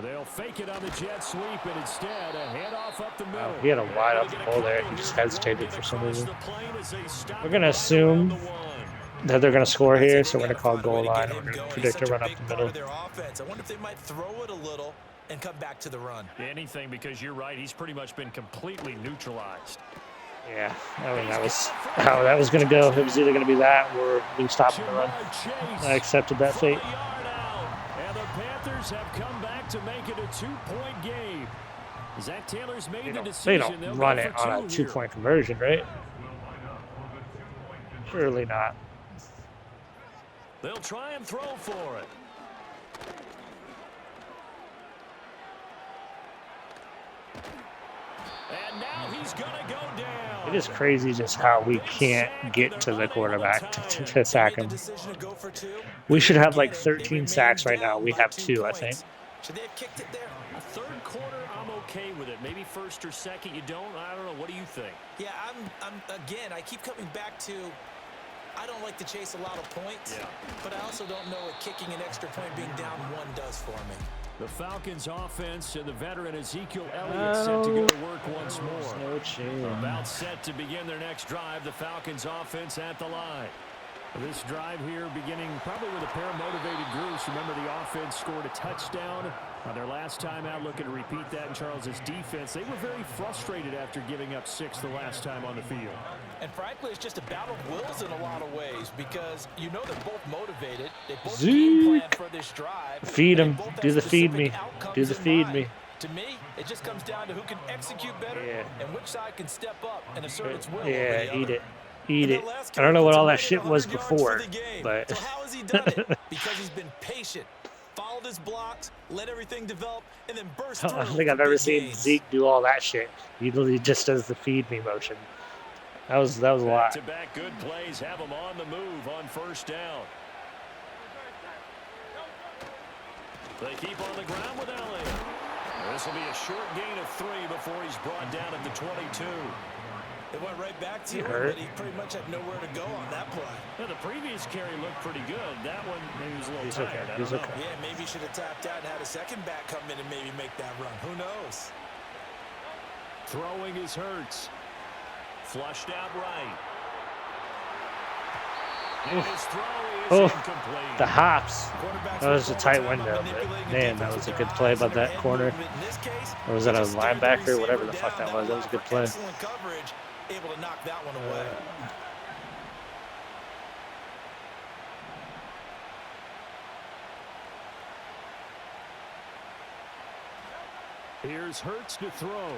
S6: They'll fake it on the jet sweep, and instead a handoff up the middle.
S4: He had a wide open hole there. He just hesitated for some reason. We're going to assume that they're going to score here, so we're going to call goal line. We're going to predict a run up the middle.
S3: I wonder if they might throw it a little and come back to the run.
S2: Anything, because you're right. He's pretty much been completely neutralized.
S4: Yeah, I mean, that was how that was going to go. It was either going to be that or we stopping the run. I accepted that fate.
S6: And the Panthers have come back to make it a 2-point game. Zach Taylor's made the decision.
S4: They don't run it on a 2-point conversion, right? Surely not.
S2: They'll try and throw for it. And now he's going to go down.
S4: It is crazy just how we can't get to the quarterback to sack him. We should have like 13 sacks right now. We have 2, I think.
S3: Should they have kicked it there?
S2: A third quarter, I'm okay with it. Maybe first or second, you don't. I don't know. What do you think?
S3: Yeah, again, I keep coming back to, I don't like to chase a lot of points, but I also don't know what kicking an extra point being down 1 does for me.
S2: The Falcons offense and the veteran Ezekiel Elliott set to go to work once more.
S4: No chance.
S2: About set to begin their next drive. The Falcons offense at the line. This drive here beginning probably with a pair of motivated groups. Remember, the offense scored a touchdown on their last time out, looking to repeat that in Charles's defense. They were very frustrated after giving up 6 the last time on the field.
S3: And frankly, it's just a battle of wills in a lot of ways because you know they're both motivated. They both game plan for this drive.
S4: Feed him. Do the feed me. Do the feed me.
S3: To me, it just comes down to who can execute better and which side can step up and assert its will.
S4: Yeah, eat it. Eat it. I don't know what all that shit was before, but
S3: so how has he done it? Because he's been patient, followed his blocks, let everything develop, and then burst through.
S4: I don't think I've ever seen Zeke do all that shit. He literally just does the feed me motion. That was a lot.
S2: Back-to-back good plays have him on the move on first down. They keep on the ground with Elliott. This will be a short gain of 3 before he's brought down at the 22.
S3: It went right back to him, but he pretty much had nowhere to go on that play.
S2: Yeah, the previous carry looked pretty good. That one, maybe was a little tired.
S4: He's okay.
S3: Yeah, maybe he should have tapped out and had a second back come in and maybe make that run. Who knows?
S2: Throwing is Hurts. Flushed out right. And his throw is incomplete.
S4: The hops. That was a tight window, but man, that was a good play by that corner. Or was that a linebacker? Whatever the fuck that was. That was a good play.
S3: Excellent coverage, able to knock that one away.
S2: Here's Hurts to throw.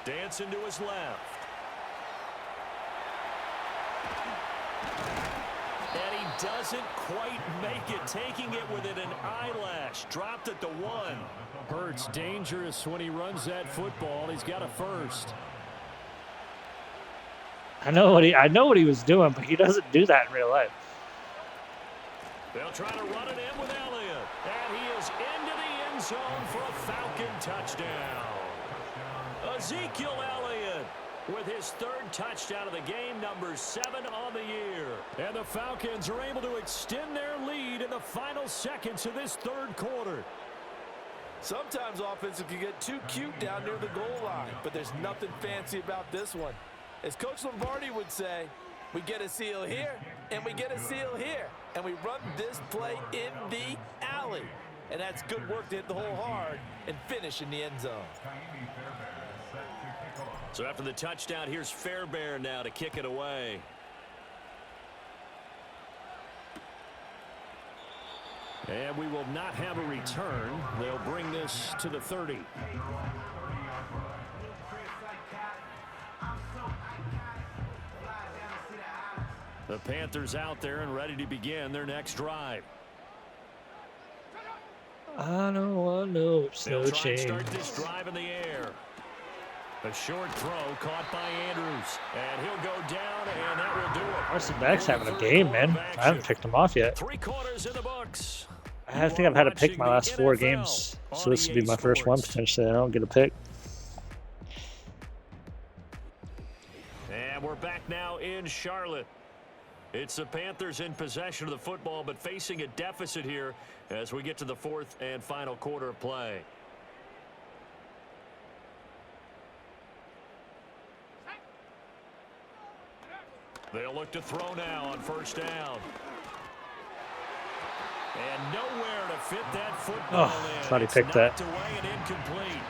S2: Dancing to his left. And he doesn't quite make it, taking it within an eyelash. Dropped it to 1.
S6: Hurts dangerous when he runs that football. He's got a first.
S4: I know what he was doing, but he doesn't do that in real life.
S2: They'll try to run it in with Elliott. And he is into the end zone for a Falcon touchdown. Ezekiel Elliott with his 3rd touchdown of the game, number 7 on the year.
S6: And the Falcons are able to extend their lead in the final seconds of this 3rd quarter.
S3: Sometimes offensive can get too cute down near the goal line, but there's nothing fancy about this one. As Coach Lombardi would say, we get a seal here, and we get a seal here, and we run this play in the alley. And that's good work to hit the hole hard and finish in the end zone.
S2: So after the touchdown, here's Fairbairn now to kick it away.
S6: And we will not have a return. They'll bring this to the 30.
S2: The Panthers out there and ready to begin their next drive.
S4: I don't want no
S2: They'll try and
S4: change.
S2: start this drive in the air. A short throw caught by Andrews. And he'll go down, and that will do it.
S4: Carson Beck's having a game, man. I haven't picked him off yet.
S2: 3 quarters in the books.
S4: I think I've had to pick my last 4 games, so this will be my first one potentially. I don't get a pick.
S2: And we're back now in Charlotte. It's the Panthers in possession of the football, but facing a deficit here as we get to the 4th and final quarter of play. They'll look to throw now on first down. And nowhere to fit that football in.
S4: Thought he picked that.
S2: Away and incomplete.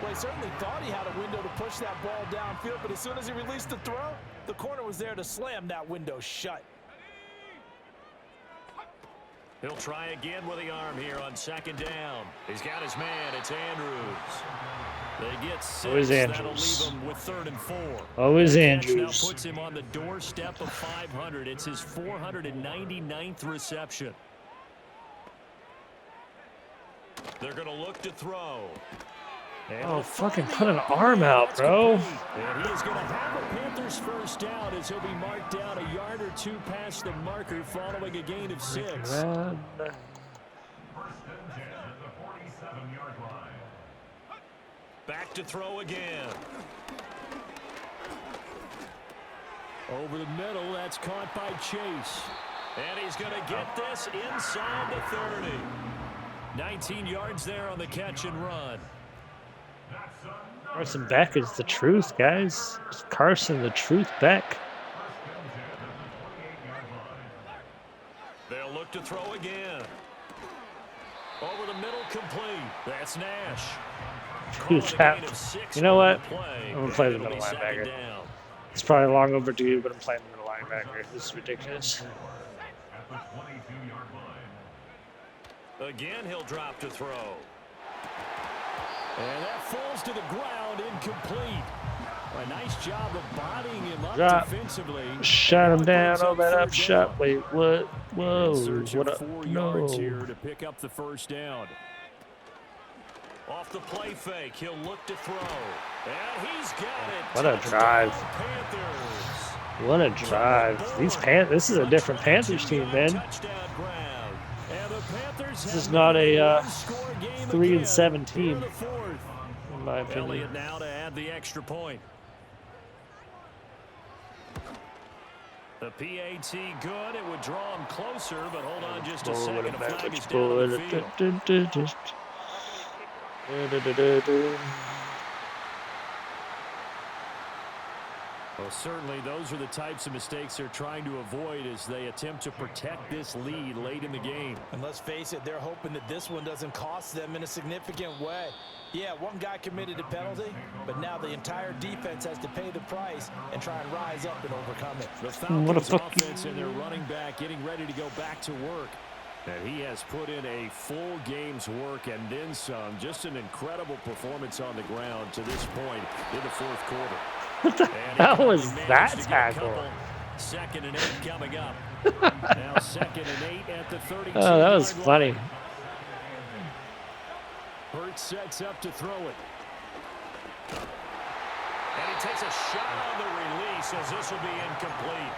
S3: Well, he certainly thought he had a window to push that ball downfield, but as soon as he released the throw, the corner was there to slam that window shut.
S2: He'll try again with the arm here on 2nd down. He's got his man. It's Andrews. They get 6.
S4: Always
S2: That'll
S4: Andrews.
S2: leave him with 3rd and 4.
S4: Always
S2: That
S4: Andrews.
S2: now puts him on the doorstep of 500. It's his 499th reception. They're going to look to throw.
S4: Oh, fucking put an arm out, bro.
S6: And he is going to have a Panthers first down as he'll be marked down a yard or two past the marker following a gain of 6.
S5: First and 10 at the 47-yard line.
S2: Back to throw again.
S6: Over the middle, that's caught by Chase.
S2: And he's going to get this inside the 30. 19 yards there on the catch and run.
S4: Carson Beck is the truth, guys. It's Carson the Truth Beck.
S2: They'll look to throw again. Over the middle, complete. That's Nash.
S4: You know what? I'm going to play the middle linebacker. It's probably long overdue, but I'm playing the middle linebacker. This is ridiculous.
S5: At the 22-yard line.
S2: Again, he'll drop to throw.
S6: And that falls to the ground, incomplete. A nice job of bodying him up
S4: Drop.
S6: defensively.
S4: Shut him down. Oh, that up shot. Wait, what? Whoa.
S6: Search
S4: What
S6: of
S4: up?
S6: 4
S4: No.
S6: yards here to pick up the first down.
S2: Off the play fake, he'll look to throw. And he's got it.
S4: What a drive.
S2: Panthers.
S4: What a drive. This is a different Panthers team, man.
S2: Touchdown ground.
S6: And the Panthers
S4: This
S6: have
S4: is not a
S6: another one-score game
S4: 3-7
S6: again.
S4: team,
S6: Here in the fourth.
S4: in my opinion.
S2: Elliott now to add the extra point. The PAT good. It would draw him closer, but hold on just a second. A flag is down on the field.
S6: Well, certainly those are the types of mistakes they're trying to avoid as they attempt to protect this lead late in the game.
S3: And let's face it, they're hoping that this one doesn't cost them in a significant way. Yeah, one guy committed a penalty, but now the entire defense has to pay the price and try and rise up and overcome it.
S6: The Falcons
S4: fuck.
S6: offense and their running back getting ready to go back to work. And he has put in a full game's work and then some. Just an incredible performance on the ground to this point in the fourth quarter.
S4: What the hell was that tackle?
S2: 2nd and 8 coming up.
S6: Now 2nd and 8 at the 32.
S4: Oh, that was funny.
S6: Hurts sets up to throw it.
S2: And he takes a shot on the release as this will be incomplete.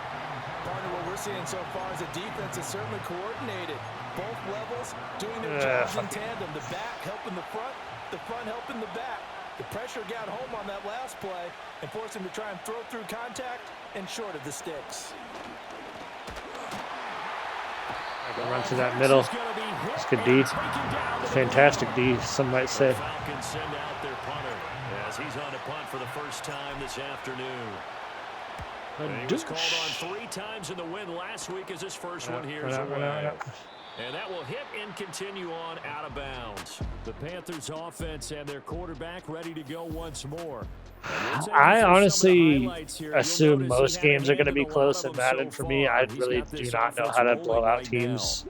S3: Partner, what we're seeing so far is the defense is certainly coordinated. Both levels doing their jobs in tandem. The back helping the front helping the back. The pressure got home on that last play and forced him to try and throw through contact and short of the sticks.
S4: I can run to that middle. It's good D. Fantastic D, some might say.
S2: Falcons send out their punter as he's on a punt for the first time this afternoon. He was called on 3 times in the win last week as his first one here is away. And that will hit and continue on out of bounds.
S6: The Panthers offense and their quarterback ready to go once more.
S4: I honestly assume most games are going to be close in Madden for me. I really do not know how to blow out teams.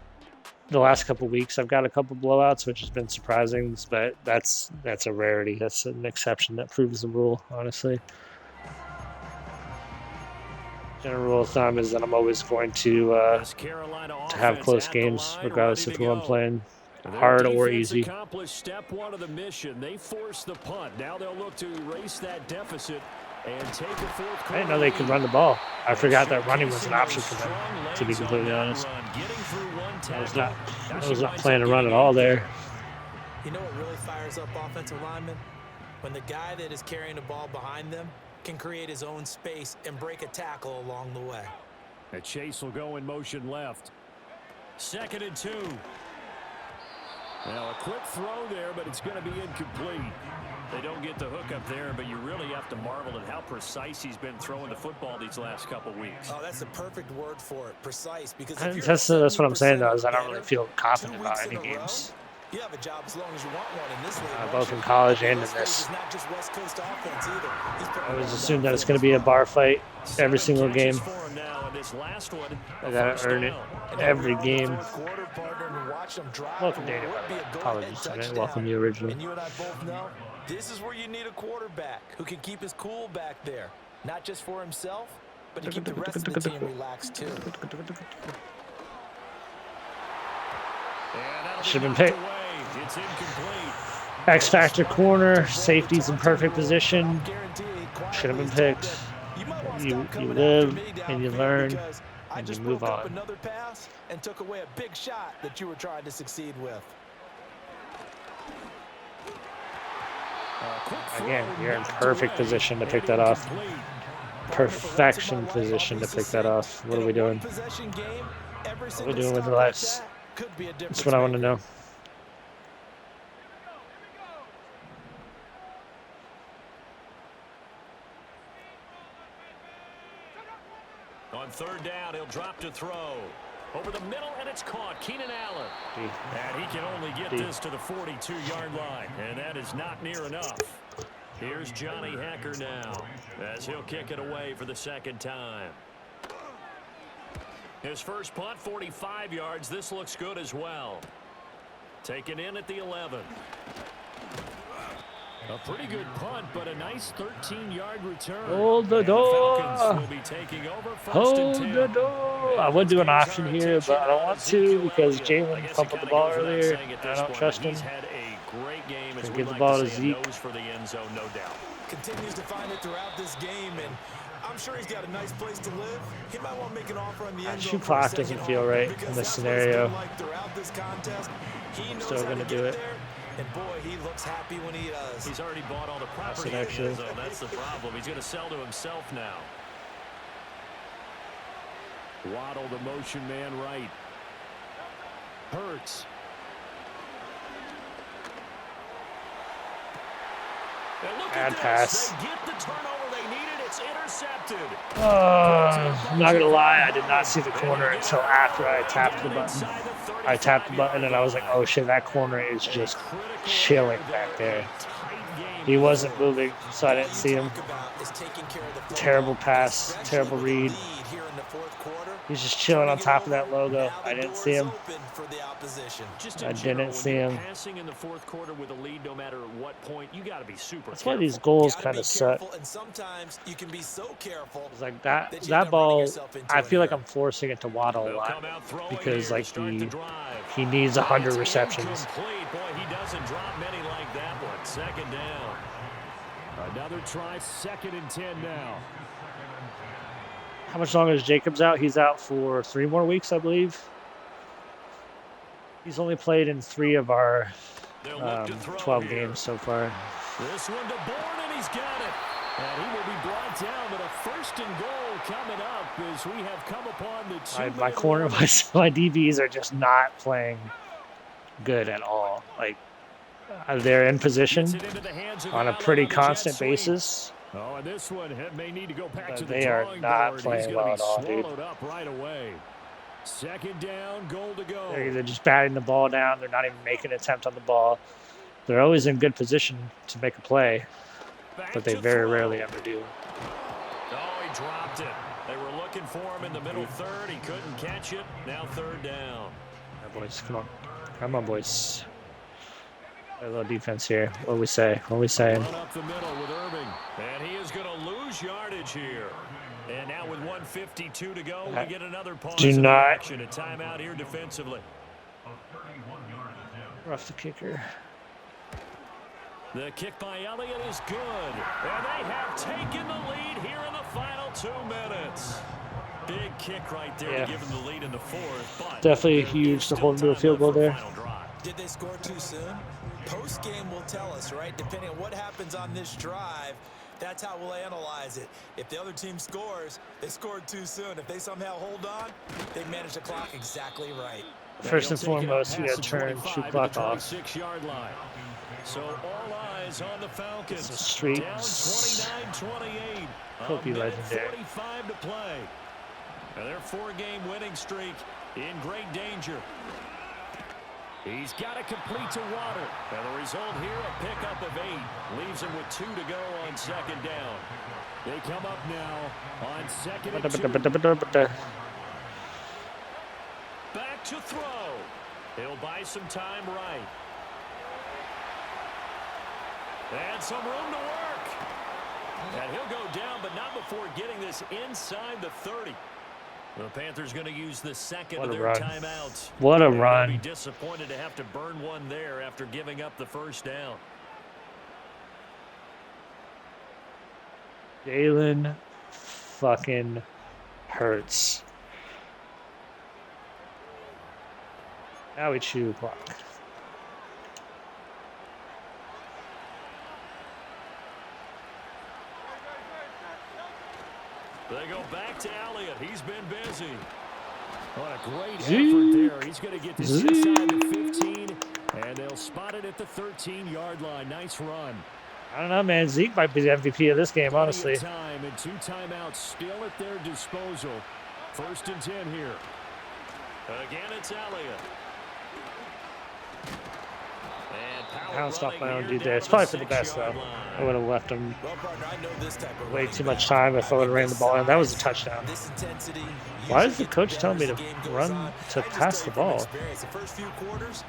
S4: The last couple weeks, I've got a couple blowouts, which has been surprising, but that's a rarity. That's an exception that proves the rule, honestly. General rule of thumb is that I'm always going to have close games, regardless of who I'm playing, hard or easy.
S6: Accomplished step 1 of the mission. They forced the punt. Now they'll look to erase that deficit and take a fourth quarter.
S4: I didn't know they could run the ball. I forgot that running was an option for them, to be completely honest. I was not planning to run at all there.
S3: You know what really fires up offensive linemen? When the guy that is carrying the ball behind them can create his own space and break a tackle along the way.
S6: And Chase will go in motion left.
S2: 2nd and 2.
S6: Now a quick throw there, but it's going to be incomplete.
S2: They don't get the hook up there, but you really have to marvel at how precise he's been throwing the football these last couple weeks.
S3: Oh, that's the perfect word for it, precise. Because
S4: That's what I'm saying, though, is I don't really feel confident about any games.
S3: You have a job as long as you want one in this league.
S4: Both in college and in this.
S3: Not just West Coast offense either.
S4: I always assume that it's going to be a bar fight every single game. I got to earn it every game. Welcome, Dana. Apologies, I didn't welcome you originally.
S3: And you and I both know this is where you need a quarterback who can keep his cool back there. Not just for himself, but to keep the rest of the team relaxed too.
S4: Should have been picked.
S2: It's incomplete.
S4: X Factor corner, safety's in perfect position. Should have been picked. You live and you learn and you move on.
S3: Another pass and took away a big shot that you were trying to succeed with.
S4: Again, you're in perfect position to pick that off. Perfection position to pick that off. What are we doing? What are we doing with the lives? That's what I want to know.
S2: On third down, he'll drop to throw. Over the middle, and it's caught. Keenan Allen. And he can only get this to the 42-yard line, and that is not near enough. Here's Johnny Hacker now, as he'll kick it away for the second time. His first punt, 45 yards. This looks good as well. Taken in at the 11. A pretty good punt, but a nice 13-yard return.
S4: Hold the door.
S2: Falcons will be taking over.
S4: Hold the door. I would do an option here, but I don't want to because Jalen fumbled the ball earlier. I don't trust him. Can give the ball to Zeke.
S2: For the end zone, no doubt.
S3: Continues to find it throughout this game, and I'm sure he's got a nice place to live. He might want to make an offer on the end zone.
S4: Shoot clock doesn't feel right in this scenario. I'm still going to do it.
S3: And boy, he looks happy when he does.
S2: He's already bought all the property in the end zone. That's the problem. He's going to sell to himself now.
S6: Waddle, the motion man right. Hurts.
S4: Bad pass.
S2: They get the turnover they needed. It's intercepted.
S4: I'm not gonna lie, I did not see the corner until after I tapped the button. I tapped the button and I was like, oh shit, that corner is just chilling back there. He wasn't moving, so I didn't see him. Terrible pass, terrible read. He's just chilling on top of that logo. I didn't see him. I didn't see him.
S2: Passing in the fourth quarter with a lead, no matter what point, you got to be super.
S4: That's why these goals kind of suck. It's like that ball. I feel like I'm forcing it to Waddle a lot because like he needs 100 receptions.
S2: Boy, he doesn't drop many like that one. Second down.
S6: Another try, 2nd and 10 now.
S4: How much longer is Jacobs out? He's out for 3 more weeks, I believe. He's only played in 3 of our 12 games so far.
S2: This one to Bourne, and he's got it. And he will be brought down, but a 1st and goal coming up as we have come upon the 2-minute
S4: my corner, my DBs are just not playing good at all. Like, they're in position on a pretty constant basis.
S6: Oh, and this one may need to go back to the
S4: they are not playing well at all, dude.
S6: Up right away. 2nd down, goal to go.
S4: They're either just batting the ball down. They're not even making an attempt on the ball. They're always in good position to make a play, but they very rarely ever do.
S2: Oh, he dropped it. They were looking for him in the middle third. He couldn't catch it. Now 3rd down.
S4: All right, boys, come on. Come on, boys. A little defense here. What do we say? What are we saying?
S2: Run up the middle with Irving. And he is going to lose yardage here. And now with 1:52 to go, we get another pause of action. A timeout here defensively.
S4: Rough the kicker.
S2: The kick by Elliott is good. And they have taken the lead here in the final 2 minutes. Big kick right there to give them the lead in the 4th. But
S4: definitely huge to hold into a field goal there.
S3: Did they score too soon? Post-game will tell us, right? Depending on what happens on this drive, that's how we'll analyze it. If the other team scores, they scored too soon. If they somehow hold on, they managed the clock exactly right.
S4: First and foremost, we got to turn shoot clock off.
S2: 6-yard line. So all eyes on the Falcons.
S4: Some streaks.
S2: Down 29-28.
S4: Hope you legendary.
S2: 45 to play. And their 4-game winning streak in great danger. He's got to complete to Waddle. And the result here, a pickup of 8. Leaves him with 2 to go on 2nd down.
S6: They come up now on 2nd and 2.
S2: Back to throw. He'll buy some time right. And some room to work. And he'll go down, but not before getting this inside the 30. The Panthers going to use the 2nd of their timeouts.
S4: What a run.
S2: They'll be disappointed to have to burn one there after giving up the 1st down.
S4: Jalen fucking Hurts. Now we chew clock.
S6: They go back to Elliott. He's been busy. What a great effort there. He's going to get this inside the 15, and they'll spot it at the 13-yard line. Nice run.
S4: I don't know, man. Zeke might be the MVP of this game, honestly.
S6: Time and 2 timeouts still at their disposal. 1st and 10 here. Again, it's Elliott.
S4: I don't stop my own dude there. It's probably for the best, though. I would have left him way too much time if I would have ran the ball in. That was a touchdown. Why is the coach telling me to run to pass the ball?
S3: The first few quarters,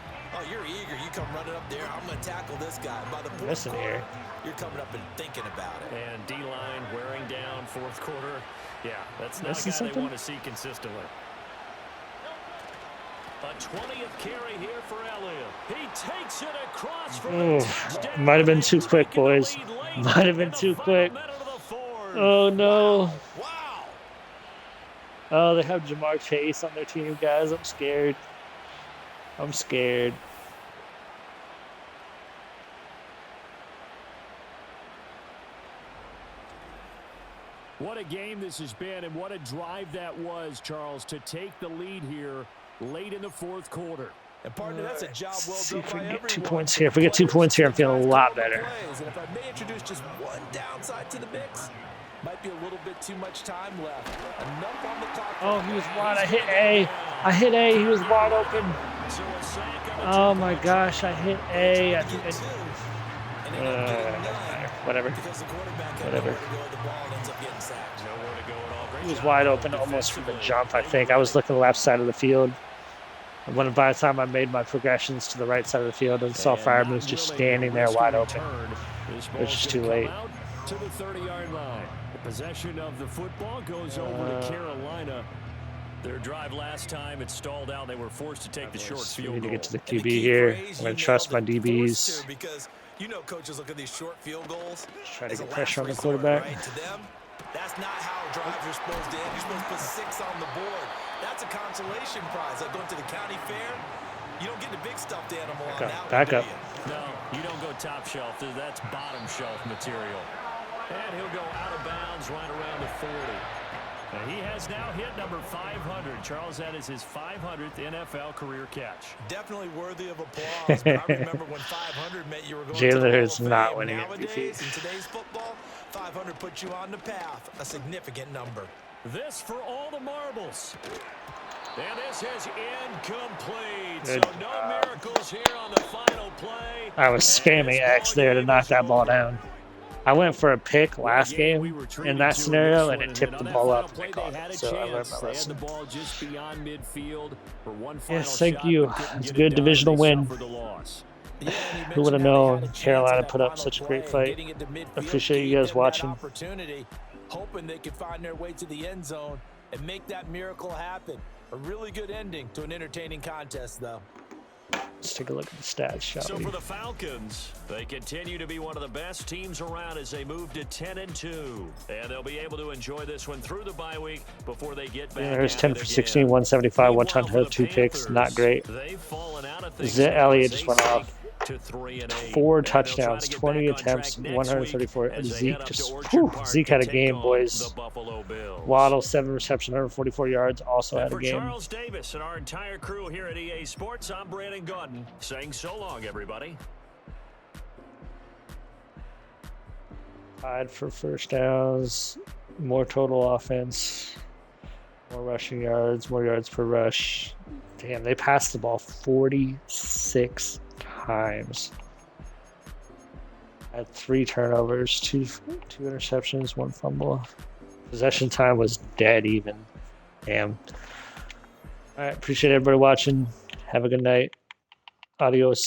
S3: you're eager. You come running up there. I'm going to tackle this guy. By the fourth
S4: Listen here.
S3: You're coming up and thinking about it.
S6: And D-line wearing down 4th quarter. Yeah, that's not
S4: Missing
S6: a guy
S4: something?
S6: they want to see consistently. A 20th carry here for Elliott. He takes it across from the touchdown.
S4: Might have been too quick, boys. Might have been too quick. Oh, no.
S3: Wow.
S4: Oh, they have Jamar Chase on their team, guys. I'm scared. I'm scared.
S6: What a game this has been, and what a drive that was, Charles, to take the lead here late in the 4th quarter.
S3: And partner, that's a job well
S4: See
S3: done
S4: if we
S3: by
S4: can get 2
S3: everyone.
S4: points here. If we get 2 points here, I'm feeling a lot better.
S3: And if I may introduce just one downside to the mix, might be a little bit too much time left. Enough on the clock.
S4: Oh, he was wide. I hit A. I hit A. He was wide open. Oh, my gosh. I hit A. I think whatever. Whatever. He was wide open almost from the jump, I think. I was looking left side of the field. And when by the time I made my progressions to the right side of the field and saw Fireman's just standing there wide open, it was just too late.
S6: To the 30-yard line. The possession of the football goes over to Carolina. Their drive last time, it stalled out. They were forced to take the short field
S4: We need to
S6: goal.
S4: get to the QB here. I'm going to trust my DBs.
S3: Because you know coaches look at these short field goals.
S4: Try to get pressure on the quarterback.
S3: Right? To them, that's not how drives are supposed to end. You're supposed to put 6 on the board. That's a consolation prize. Like going to the county fair, you don't get the big stuffed animal on that one.
S4: Back up.
S6: No, you don't go top shelf. That's bottom shelf material. And he'll go out of bounds right around the 40. And he has now hit number 500. Charles, that is his 500th NFL career catch.
S3: Definitely worthy of applause. But I remember when 500 meant you were going to
S4: Jalen
S3: the
S4: Hurts
S3: Hall of
S4: not
S3: Fame.
S4: winning
S3: Nowadays,
S4: MVP.
S3: in today's football, 500 puts you on the path. A significant number.
S6: This for all the marbles. And this is incomplete.
S4: Good
S6: So no miracles here on the final play.
S4: I was spamming X there to knock that ball down. I went for a pick last game in that scenario, and it tipped the ball up and I caught it. So I learned my lesson.
S6: The ball just beyond midfield for one
S4: Yes,
S6: final
S4: thank
S6: shot,
S4: you.
S6: but couldn't
S4: It's a
S6: get it
S4: good
S6: done.
S4: divisional
S6: They
S4: win.
S6: suffered the loss.
S3: Yeah,
S4: Who would have known Carolina put up such a great fight? Appreciate you guys watching.
S3: Hoping they could find their way to the end zone and make that miracle happen. A really good ending to an entertaining contest, though.
S4: Let's take a look at the stats, shall
S6: So
S4: we?
S6: for the Falcons, they continue to be one of the best teams around as they move to 10-2. And they'll be able to enjoy this one through the bye week before they get back.
S4: There's
S6: at
S4: 10
S6: it
S4: for
S6: again.
S4: 16, 175, one
S6: Meanwhile,
S4: touchdown,
S6: for the
S4: 2 picks. Not
S6: Panthers,
S4: great.
S6: They've fallen out of things
S4: Zed
S6: now
S4: Elliott
S6: as
S4: just
S6: they
S4: went
S6: sink
S4: off.
S6: to 3-8.
S4: 4
S6: And they'll try
S4: touchdowns,
S6: to get
S4: 20
S6: back on track
S4: attempts,
S6: next
S4: 134.
S6: week as they
S4: Zeke
S6: head up to
S4: just,
S6: Orchard
S4: whew,
S6: Park
S4: Zeke
S6: to
S4: had a
S6: take
S4: game,
S6: on
S4: boys.
S6: the Buffalo Bills.
S4: Waddle, 7 receptions, 144 yards, also had a
S6: For
S4: game.
S6: Charles Davis and our entire crew here at EA Sports, I'm Brandon Gaudin saying so long, everybody.
S4: Tied for first downs, more total offense, more rushing yards, more yards per rush. Damn, they passed the ball 46 times. Had 3 turnovers, 2 interceptions, 1 fumble. Possession time was dead even. Damn. All right, appreciate everybody watching. Have a good night. Adios.